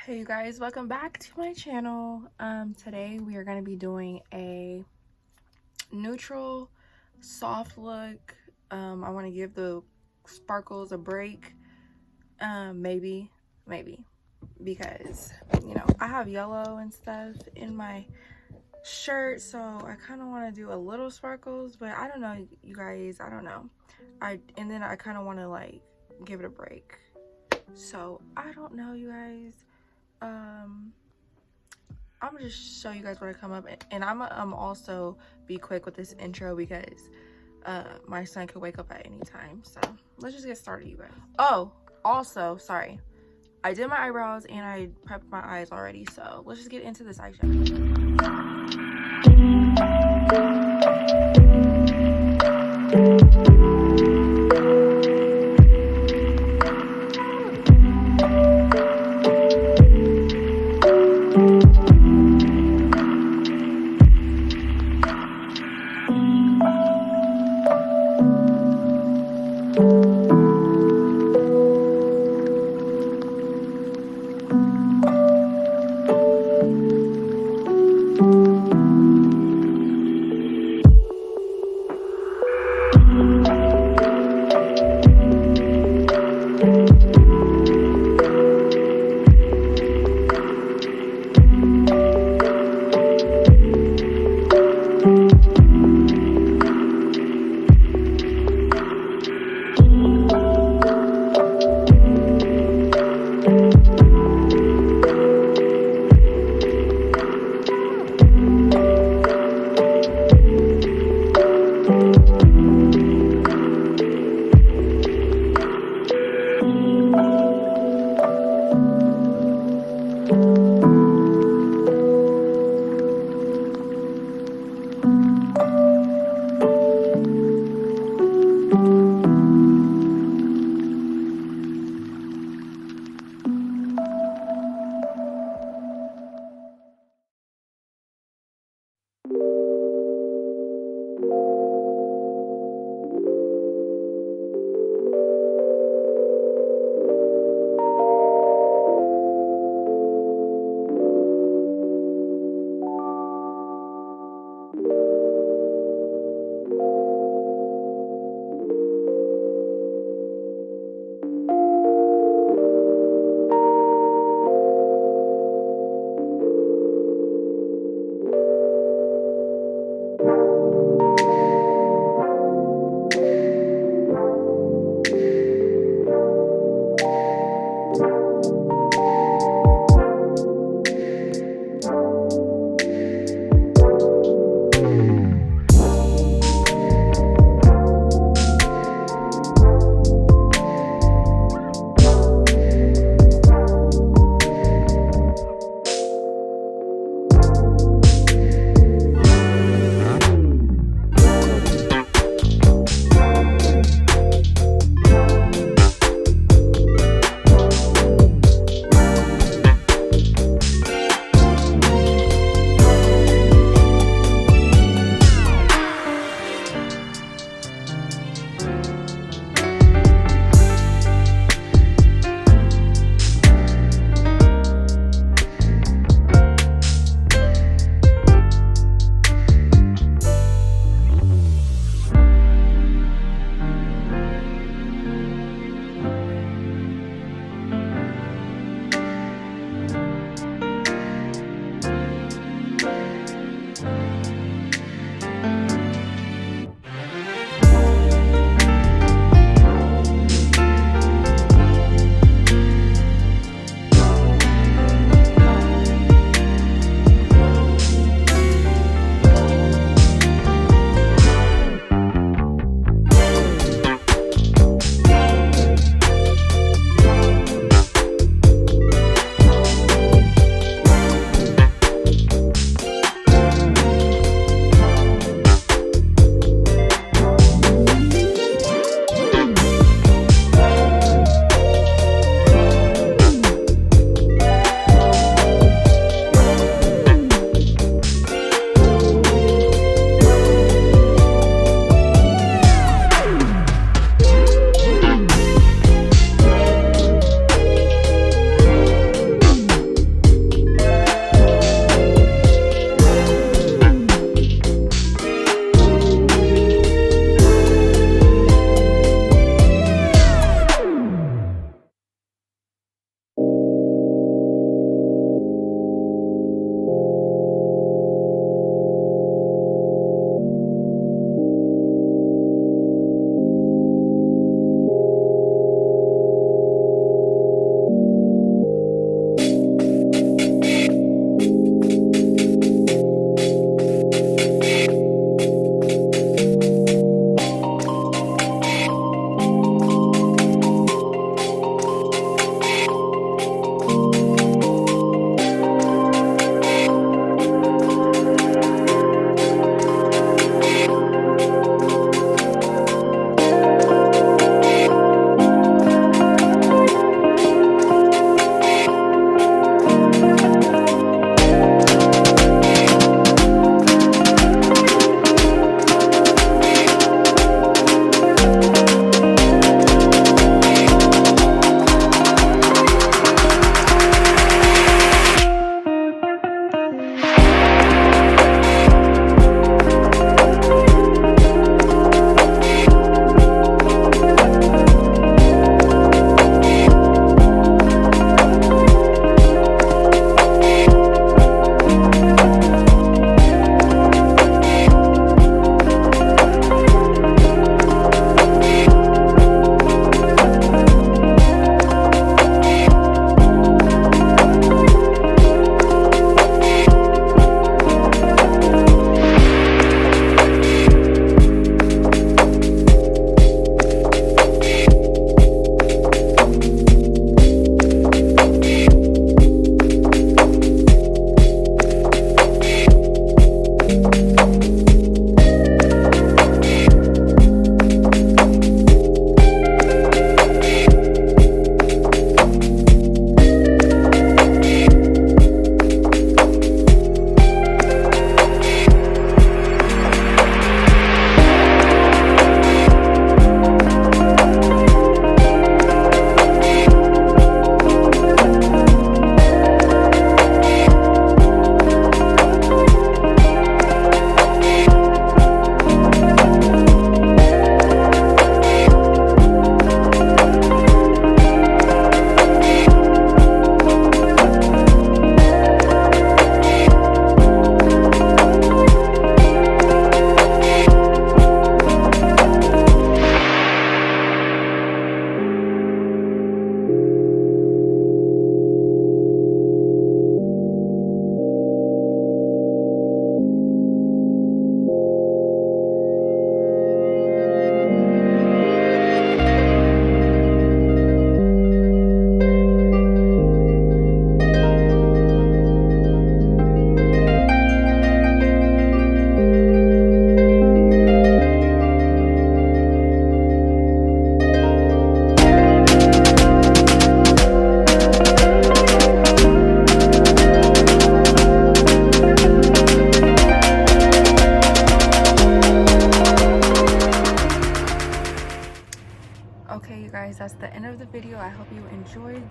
Hey you guys, welcome back to my channel. Today we are going to be doing a neutral soft look. I want to give the sparkles a break. Maybe because I have yellow and stuff in my shirt, so I kind of want to do a little sparkles, but I don't know, you guys. I don't know. And then I kind of want to like give it a break. So I don't know, you guys. I'm gonna just show you guys what I come up, and I'm gonna also be quick with this intro because my son could wake up at any time. So let's just get started, you guys. Oh, also, sorry, I did my eyebrows and I prepped my eyes already, so let's just get into this eyeshadow.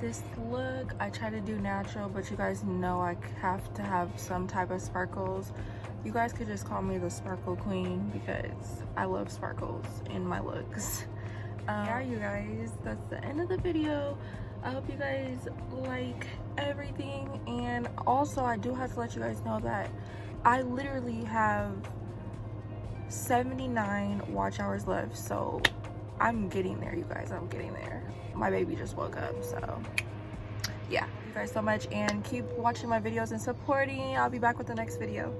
this look. I try to do natural, but you guys know I have to have some type of sparkles. You guys could just call me the sparkle queen because I love sparkles in my looks. Yeah, you guys, that's the end of the video. I hope you guys like everything, and also I do have to let you guys know that I literally have 79 watch hours left, so I'm getting there, you guys. I'm getting there. My baby just woke up, so yeah. Thank you guys so much, and keep watching my videos and supporting. I'll be back with the next video.